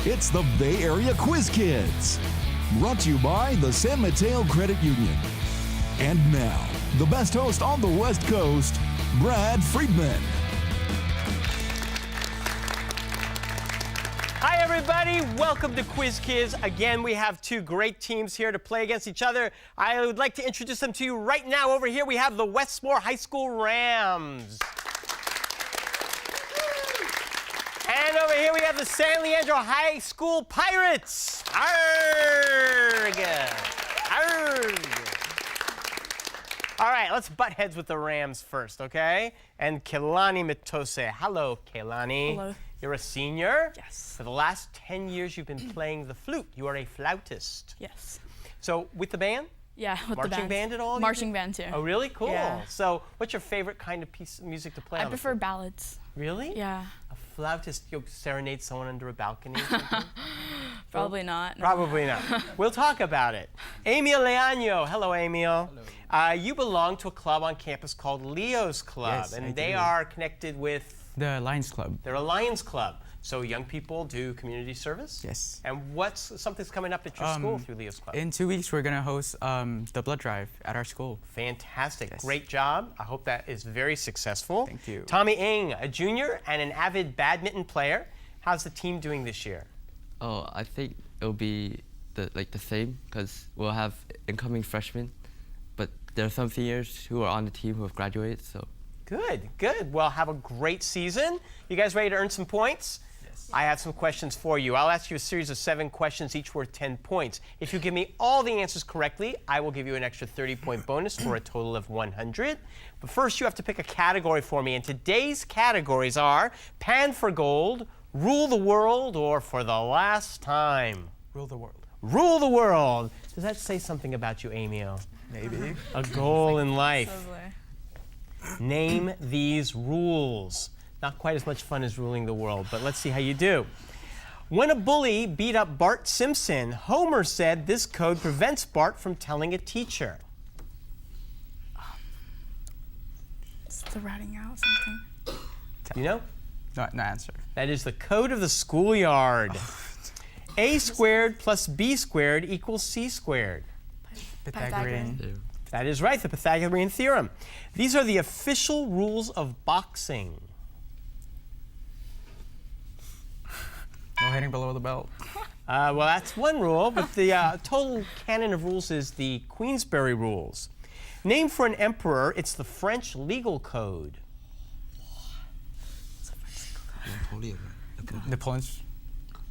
It's the Bay Area Quiz Kids. Brought to you by the San Mateo Credit Union. And now, the best host on the West Coast, Brad Friedman. Hi, everybody. Welcome to Quiz Kids. Again, we have two great teams here to play against each other. I would like to introduce them to you right now. Over here, we have the Westmoor High School Rams. And over here, we have the San Leandro High School Pirates. Arrgh! Arrgh! All right, let's butt heads with the Rams first, okay? And Kehlani Mitose. Hello, Kehlani. Hello. You're a senior? Yes. For the last 10 years, you've been playing the flute. You are a flautist. Yes. So, with the band? Yeah, with the Marching band at all? Marching band, too. Oh, really? Cool. Yeah. So, what's your favorite kind of piece of music to play I on the prefer flute? ballads. Really? Yeah. A flautist, you'll serenade someone under a balcony or something? Probably not. No. Probably not. We'll talk about it. Emil Leandro. Hello, Emil. Hello. You belong to a club on campus called Leo's Club, Yes, and I they do. are connected with... The Lions Club. They're a Lions Club. So young people do community service? Yes. And something's coming up at your school through Leo's Club? In 2 weeks, we're going to host the blood drive at our school. Fantastic. Yes. Great job. I hope that is very successful. Thank you. Tommy Ng, a junior and an avid badminton player. How's the team doing this year? Oh, I think it'll be the same because we'll have incoming freshmen, but there are some seniors who are on the team who have graduated. So Good, good. Well, have a great season. You guys ready to earn some points? Yes. I have some questions for you. I'll ask you a series of 7 questions, each worth 10 points. If you give me all the answers correctly, I will give you an extra 30-point bonus for a total of 100. But first, you have to pick a category for me. And today's categories are Pan for Gold, Rule the World, or For the Last Time. Rule the world. Rule the world. Does that say something about you, Emil? Maybe. A goal in life. Lovely. Name these rules. Not quite as much fun as ruling the world, but let's see how you do. When a bully beat up Bart Simpson, Homer said this code prevents Bart from telling a teacher. It's the ratting out something. You know? No answer. That is the code of the schoolyard. A squared plus B squared equals C squared. Pythagorean. That is right, the Pythagorean theorem. These are the official rules of boxing. No hitting below the belt. Well, that's one rule, but the total canon of rules is the Queensberry rules. Named for an emperor, it's the French legal code. Napoleon's.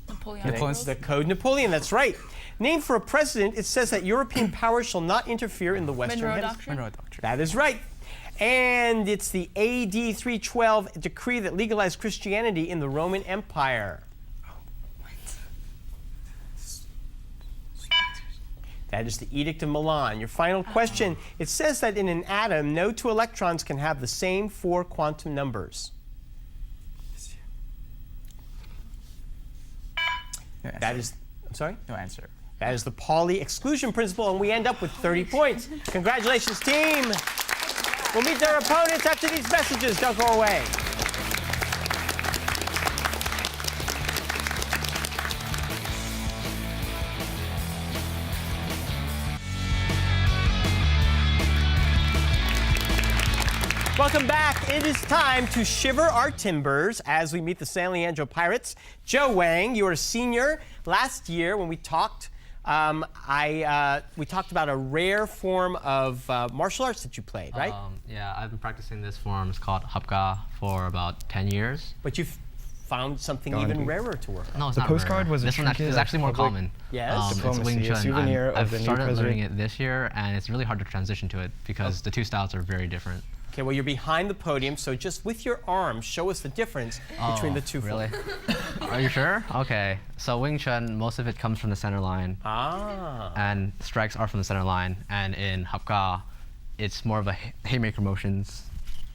Napoleon. The Code Napoleon, that's right. Named for a president, it says that European powers shall not interfere in the Western Monroe Hemisphere. Doctrine. Monroe Doctrine. That is right. And it's the AD 312 decree that legalized Christianity in the Roman Empire. That is the Edict of Milan. Your final question, it says that in an atom, no 2 electrons can have the same 4 quantum numbers. No answer. That is, I'm sorry? No answer. That is the Pauli exclusion principle, and we end up with 30 points. Congratulations, team. We'll meet their opponents after these messages. Don't go away. Welcome back. It is time to shiver our timbers as we meet the San Leandro Pirates. Joe Wang, you are a senior. Last year when we talked, we talked about a rare form of martial arts that you played, right? Yeah, I've been practicing this form. It's called BAQK for about 10 years. But you've found something even rarer to work on. No, it's The not postcard rare. was a This one trinket is of actually more public common. Yes? It's Diplomacy, Wing a Chun. souvenir of I've the new started learning president. it this year, and it's really hard to transition to it because the two styles are very different. Okay, well, you're behind the podium, so just with your arms, show us the difference between the two Really? forms. Are you sure? Okay. So Wing Chun, most of it comes from the center line, Ah. and strikes are from the center line. And in BAQK, it's more of a haymaker motions.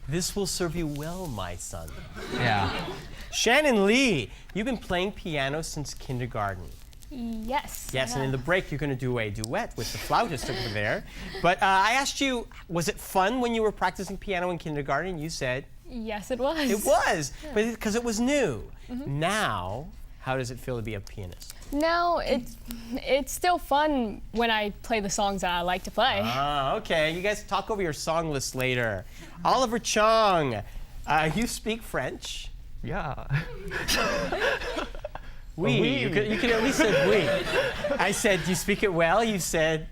This will serve you well, my son. Yeah. Shannon Lee, you've been playing piano since kindergarten. Yes. Yes, and yeah. in the break, you're going to do a duet with the flautist over there. But I asked you, was it fun when you were practicing piano in kindergarten? You said Yes, it was. it was, but because it was new. Now, How does it feel to be a pianist? No, it's still fun when I play the songs that I like to play. Ah, okay. You guys talk over your song list later. Oliver Chung, you speak French? Yeah. Oui. You can at least say oui. I said, do you speak it well? You said...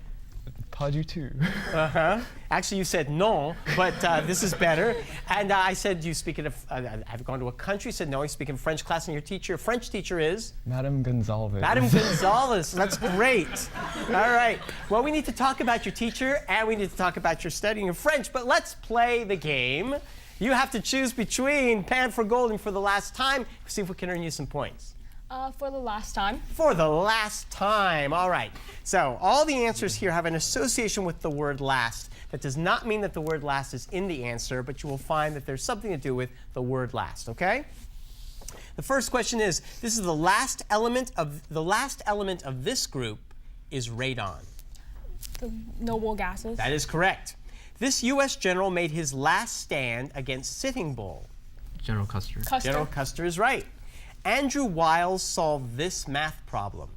Pas du tout. Uh-huh. Actually, you said no, but this is better. And I said, do you speak it? I've gone to a country. You said, no, I speak in French class. And your French teacher is? Madame Gonzalez. Madame Gonzalez. That's great. All right. Well, we need to talk about your teacher, and we need to talk about your studying of French. But let's play the game. You have to choose between Pan for Gold and For the Last Time. See if we can earn you some points. For the last time. For the last time. All right. So all the answers here have an association with the word last. That does not mean that the word last is in the answer, but you will find that there's something to do with the word last, okay? The first question is, this is the last element of this group is radon. The noble gases. That is correct. This U.S. general made his last stand against Sitting Bull. General Custer. Custer. General Custer is right. Andrew Wiles solved this math problem.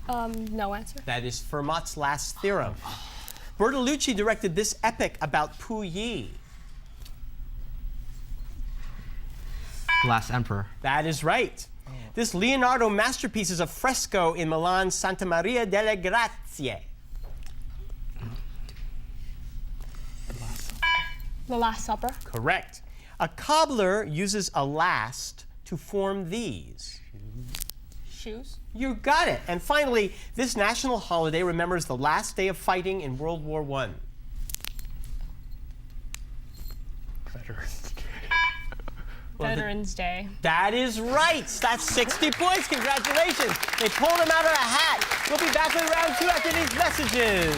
No answer. That is Fermat's last theorem. Bertolucci directed this epic about Puyi. The Last Emperor. That is right. This Leonardo masterpiece is a fresco in Milan's Santa Maria delle Grazie. The Last Supper. Correct. A cobbler uses a last to form these. Shoes. You got it. And finally, this national holiday remembers the last day of fighting in World War I. Veterans Day. That is right. That's 60 points. Congratulations. They pulled them out of a hat. We'll be back with round 2 after these messages.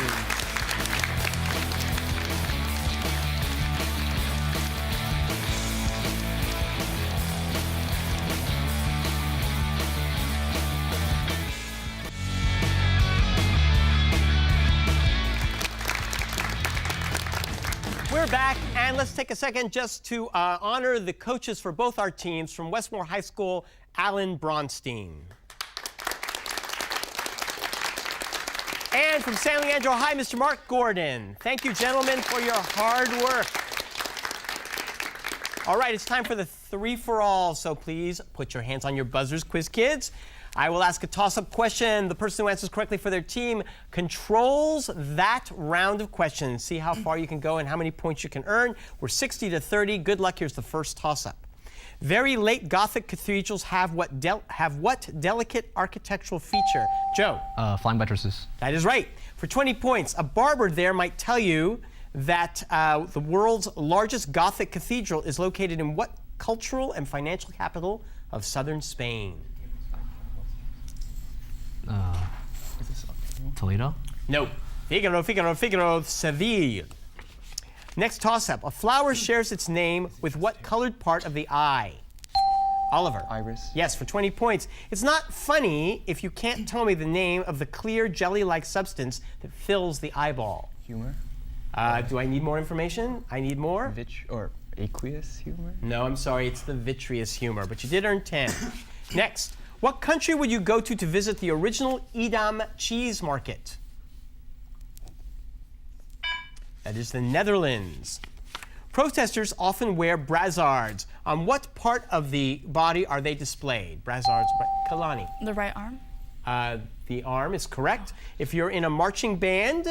We're back, and let's take a second just to honor the coaches for both our teams from Westmoor High School, Alan Bronstein. And from San Leandro High, Mr. Mark Gordon. Thank you, gentlemen, for your hard work. All right, it's time for the 3-for-all, so please put your hands on your buzzers, quiz kids. I will ask a toss-up question. The person who answers correctly for their team controls that round of questions. See how far you can go and how many points you can earn. We're 60 to 30. Good luck. Here's the first toss-up. Very late Gothic cathedrals have what delicate architectural feature? Joe? Flying buttresses. That is right. For 20 points, a barber there might tell you that the world's largest Gothic cathedral is located in what cultural and financial capital of southern Spain? Toledo? No. Figaro, Seville. Next toss-up. A flower shares its name with what colored part of the eye? Oliver. Iris. Yes, for 20 points. It's not funny if you can't tell me the name of the clear jelly-like substance that fills the eyeball. Humor. Do I need more information? I need more? Or aqueous humor. No, I'm sorry. It's the vitreous humor, but you did earn 10. Next. What country would you go to visit the original Edam cheese market? That is the Netherlands. Protesters often wear brassards. On what part of the body are they displayed? Brassards, Kalani. The right arm? The arm is correct. If you're in a marching band,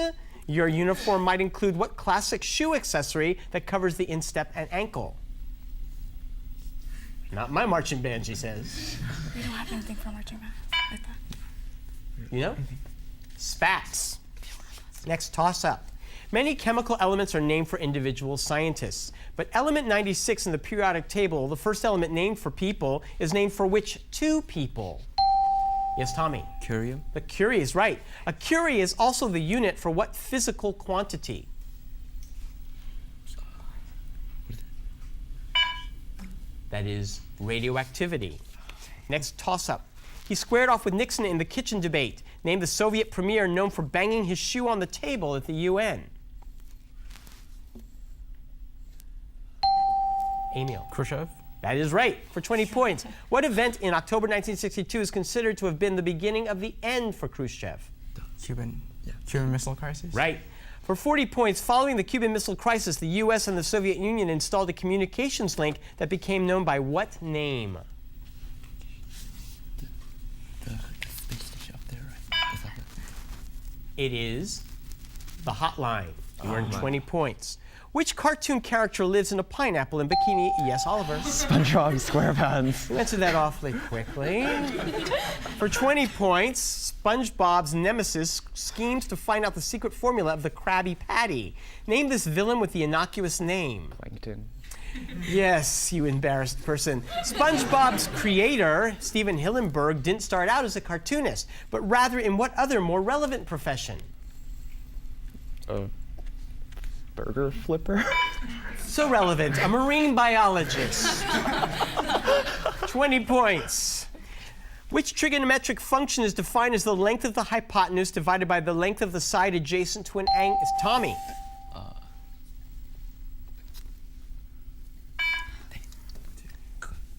your uniform might include what classic shoe accessory that covers the instep and ankle? Not my marching band, she says. We don't have anything for marching band like that. You know? Spats. Next toss-up. Many chemical elements are named for individual scientists, but element 96 in the periodic table, the first element named for people, is named for which 2 people? Yes, Tommy? Curium. The curie is right. A curie is also the unit for what physical quantity? That is radioactivity. Next toss-up. He squared off with Nixon in the kitchen debate, named the Soviet premier known for banging his shoe on the table at the UN. Emil. Khrushchev. That is right, for 20 points. What event in October 1962 is considered to have been the beginning of the end for Khrushchev? Cuban Missile Crisis. Right. For 40 points, following the Cuban Missile Crisis, the U.S. and the Soviet Union installed a communications link that became known by what name? The space station up there, right? Is that It is the hotline. You earned 20 points. Which cartoon character lives in a pineapple in bikini? Yes, Oliver. SpongeBob SquarePants. You answered that awfully quickly. For 20 points, SpongeBob's nemesis schemes to find out the secret formula of the Krabby Patty. Name this villain with the innocuous name. Plankton. Yes, you embarrassed person. SpongeBob's creator, Steven Hillenburg, didn't start out as a cartoonist, but rather in what other more relevant profession? Burger flipper. So relevant, a marine biologist. 20 points. Which trigonometric function is defined as the length of the hypotenuse divided by the length of the side adjacent to an angle? It's Tommy.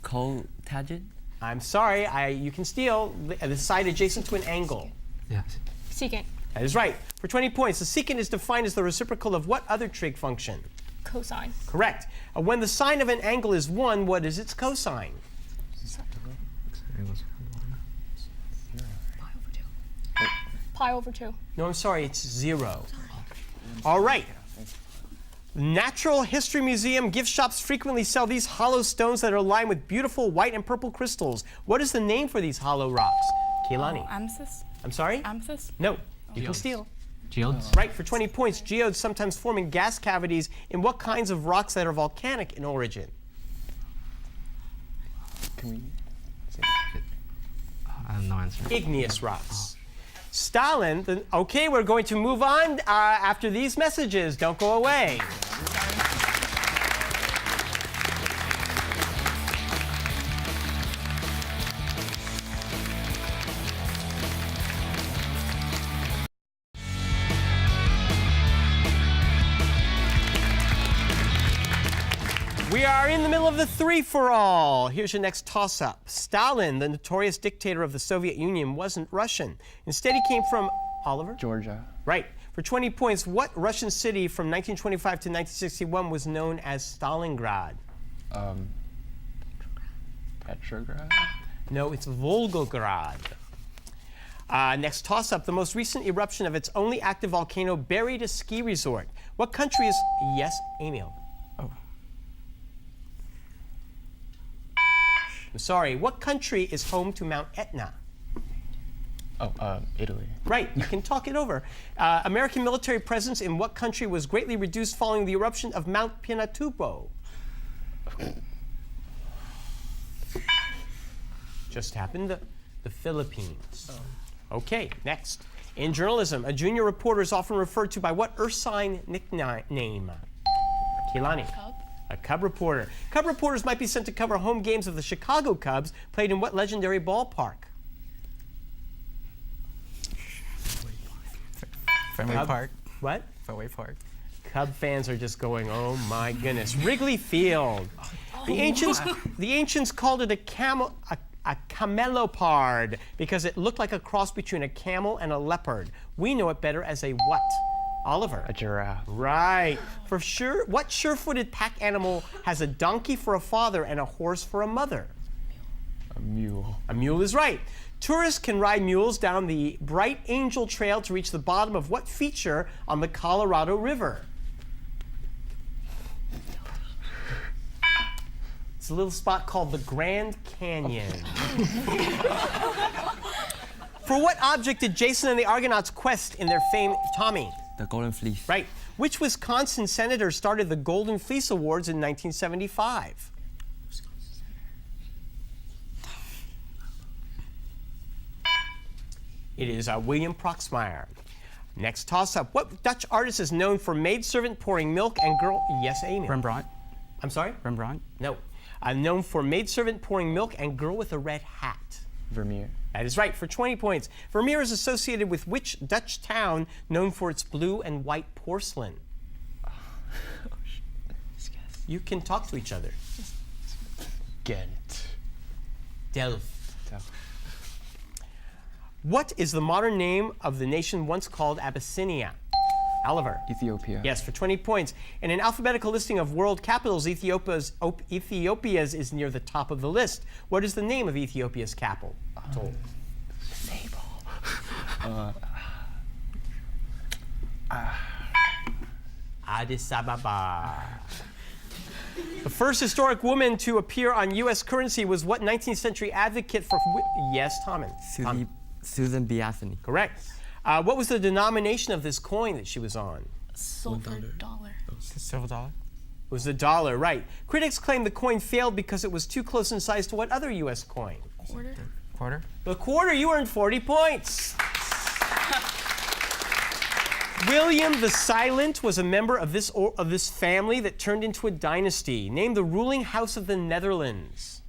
Cotangent? I'm sorry, you can steal the side adjacent to an angle. Yes. Secant. That is right. For 20 points, the secant is defined as the reciprocal of what other trig function? Cosine. Correct. When the sine of an angle is 1, what is its cosine? Pi over 2. No, I'm sorry, it's 0. All right. Natural History Museum gift shops frequently sell these hollow stones that are lined with beautiful white and purple crystals. What is the name for these hollow rocks? Kehlani. Amethyst? I'm sorry? Amethyst? No, you can steal. Geodes? Right, for 20 points, geodes sometimes form in gas cavities in what kinds of rocks that are volcanic in origin? I have no answer. Igneous rocks. Stalin, okay, we're going to move on after these messages. Don't go away. We are in the middle of the three-for-all. Here's your next toss-up. Stalin, the notorious dictator of the Soviet Union, wasn't Russian. Instead, he came from, Oliver? Georgia. Right. For 20 points, what Russian city from 1925 to 1961 was known as Stalingrad? Petrograd. No, it's Volgograd. Next toss-up. The most recent eruption of its only active volcano buried a ski resort. What country is... Yes, Emil. I'm sorry, what country is home to Mount Etna? Italy. Right, you can talk it over. American military presence in what country was greatly reduced following the eruption of Mount Pinatubo? Just happened, the Philippines. Okay, next. In journalism, a junior reporter is often referred to by what Ursine nickname? Kehlani. Cub. A Cub reporter. Cub reporters might be sent to cover home games of the Chicago Cubs, played in what legendary ballpark? Fenway Park. What? Fenway Park. Cub fans are just going, oh my goodness. Wrigley Field. The ancients called it a camelopard because it looked like a cross between a camel and a leopard. We know it better as a what? Oliver. A giraffe. Right. For sure, what sure-footed pack animal has a donkey for a father and a horse for a mother? A mule. A mule is right. Tourists can ride mules down the Bright Angel Trail to reach the bottom of what feature on the Colorado River? It's a little spot called the Grand Canyon. For what object did Jason and the Argonauts quest in their fame, Tommy? The Golden Fleece. Right. Which Wisconsin senator started the Golden Fleece Awards in 1975? It is William Proxmire. Next toss-up. What Dutch artist is known for maidservant pouring milk and girl... Yes, Amy. Rembrandt. I'm sorry? Rembrandt. No. Known for maidservant pouring milk and girl with a red hat. Vermeer. That is right, for 20 points. Vermeer is associated with which Dutch town known for its blue and white porcelain? You can talk to each other. Ghent. Delft. What is the modern name of the nation once called Abyssinia? Oliver. Ethiopia. Yes, for 20 points. In an alphabetical listing of world capitals, Ethiopia's is near the top of the list. What is the name of Ethiopia's capital? Addis Ababa. The first historic woman to appear on U.S. currency was what 19th century advocate for... Yes, Tom. Susan B. Anthony. Correct. What was the denomination of this coin that she was on? Silver dollar. Silver dollar. It was the dollar, right. Critics claim the coin failed because it was too close in size to what other U.S. coin? Quarter. Quarter. The quarter, you earned 40 points. William the Silent was a member of this family that turned into a dynasty. Name the ruling house of the Netherlands.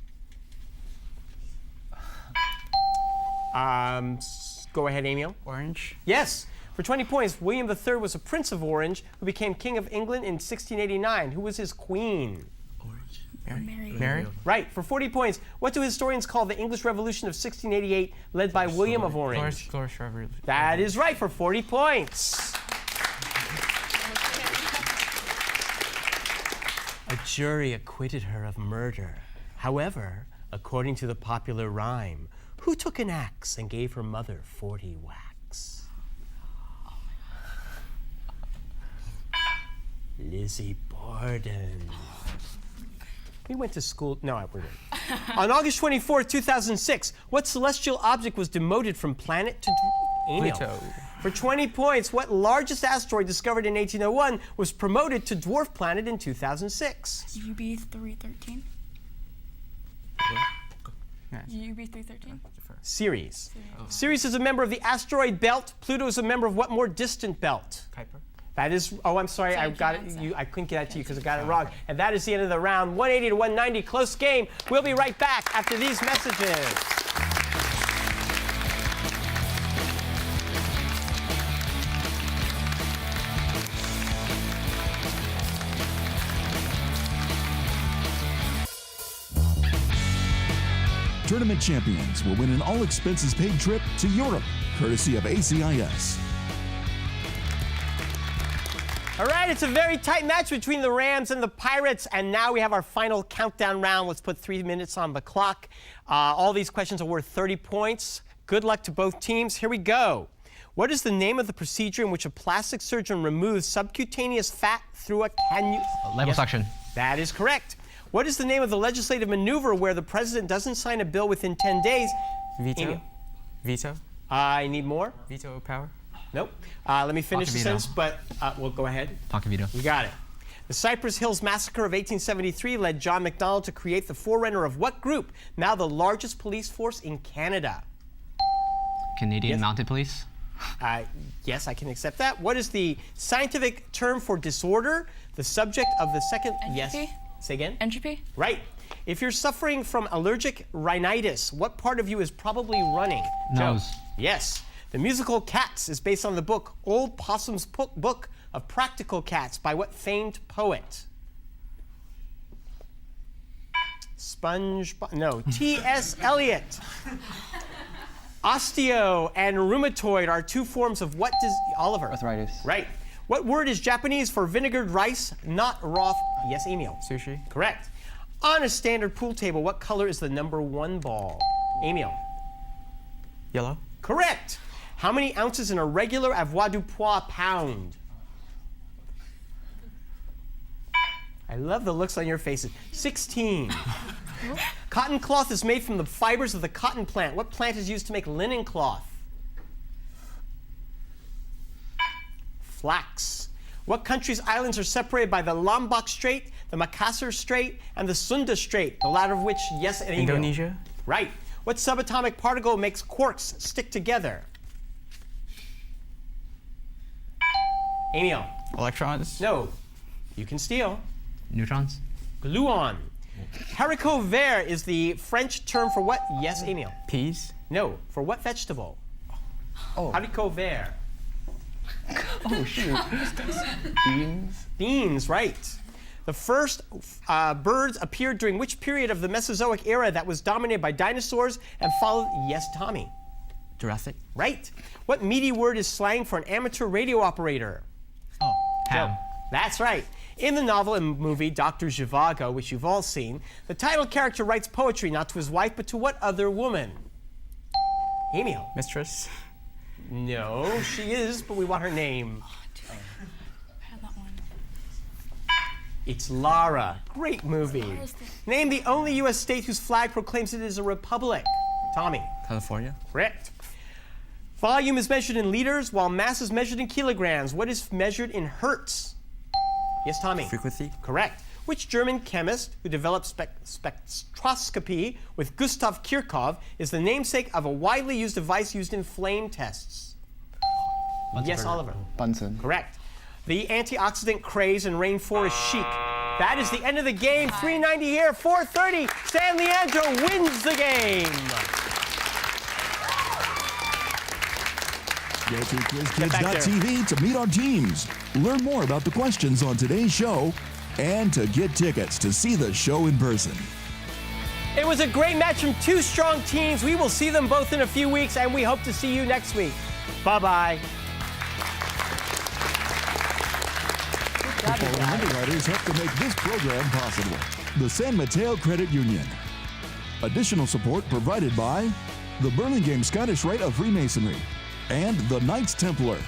Go ahead, Emil. Orange. Yes. For 20 points, William III was a Prince of Orange who became King of England in 1689. Who was his queen? Mary. Right. For 40 points, what do historians call the English Revolution of 1688 led by William of Orange? Glorious Revolution. That is right, for 40 points. A jury acquitted her of murder. However, according to the popular rhyme, who took an axe and gave her mother 40 whacks? Lizzie Borden. We went to school. No, we didn't. On August 24, 2006, what celestial object was demoted from planet to Pluto. For 20 points, what largest asteroid discovered in 1801 was promoted to dwarf planet in 2006? UB313. UB313. Ceres. Ceres is a member of the asteroid belt. Pluto is a member of what more distant belt? Kuiper. That is, oh, I'm sorry, I got it. I couldn't get that to you because I got it wrong. And that is the end of the round. 180 to 190, close game. We'll be right back after these messages. Tournament champions will win an all-expenses-paid trip to Europe, courtesy of ACIS. All right, it's a very tight match between the Rams and the Pirates, and now we have our final countdown round. Let's put 3 minutes on the clock. All these questions are worth 30 points. Good luck to both teams. Here we go. What is the name of the procedure in which a plastic surgeon removes subcutaneous fat through a Liposuction. That is correct. What is the name of the legislative maneuver where the president doesn't sign a bill within 10 days? Veto. Emil. Veto. I need more. Veto power. Nope. Let me finish the Veto. sentence, but we'll go ahead. Tonka veto. You got it. The Cypress Hills Massacre of 1873 led John MacDonald to create the forerunner of what group, now the largest police force in Canada? Canadian Yes. Mounted Police. Yes, I can accept that. What is the scientific term for disorder? The subject of the second... Yes. Entropy? Say again? Entropy? Right. If you're suffering from allergic rhinitis, what part of you is probably running? Nose. Joe. Yes. The musical Cats is based on the book Old Possum's Book of Practical Cats by what famed poet? T.S. Eliot. Osteo and rheumatoid are two forms of what does... Oliver. Arthritis. Right. What word is Japanese for vinegared rice, not raw... Yes, Emil. Sushi. Correct. On a standard pool table, what color is the number 1 ball? Emil. Yellow. Correct. How many ounces in a regular avoirdupois pound? I love the looks on your faces. 16. Cotton cloth is made from the fibers of the cotton plant. What plant is used to make linen cloth? Flax. What country's islands are separated by the Lombok Strait, the Makassar Strait, and the Sunda Strait, the latter of which, yes, and Emil. Indonesia. Right. What subatomic particle makes quarks stick together? Emil. Electrons. No. You can steal. Neutrons. Gluon. Haricot vert is the French term for what? Yes, Emil. Peas. No. For what vegetable? Oh. Haricot vert. Oh, shoot. Beans. Beans, right. The first birds appeared during which period of the Mesozoic era that was dominated by dinosaurs and followed? Yes, Tommy. Jurassic. Right. What meaty word is slang for an amateur radio operator? Oh, ham. That's right. In the novel and movie Dr. Zhivago, which you've all seen, the title character writes poetry not to his wife, but to what other woman? Emil. Mistress. No, she is, but we want her name. I had that one. It's Lara. Great movie. Name the only U.S. state whose flag proclaims it is a republic. Tommy. California. Correct. Volume is measured in liters, while mass is measured in kilograms. What is measured in hertz? Yes, Tommy. Frequency. Correct. Which German chemist who developed spectroscopy with Gustav Kirchhoff is the namesake of a widely used device used in flame tests? Yes, Oliver. Bunsen. Correct. The antioxidant craze in rainforest chic. That is the end of the game. 390 here, 430. San Leandro wins the game. Go to back there. quizkids.tv to meet our teams, learn more about the questions on today's show, and to get tickets to see the show in person. It was a great match from two strong teams. We will see them both in a few weeks, and we hope to see you next week. Bye-bye. The following underwriters help to make this program possible. The San Mateo Credit Union. Additional support provided by the Burlingame Scottish Rite of Freemasonry and the Knights Templar.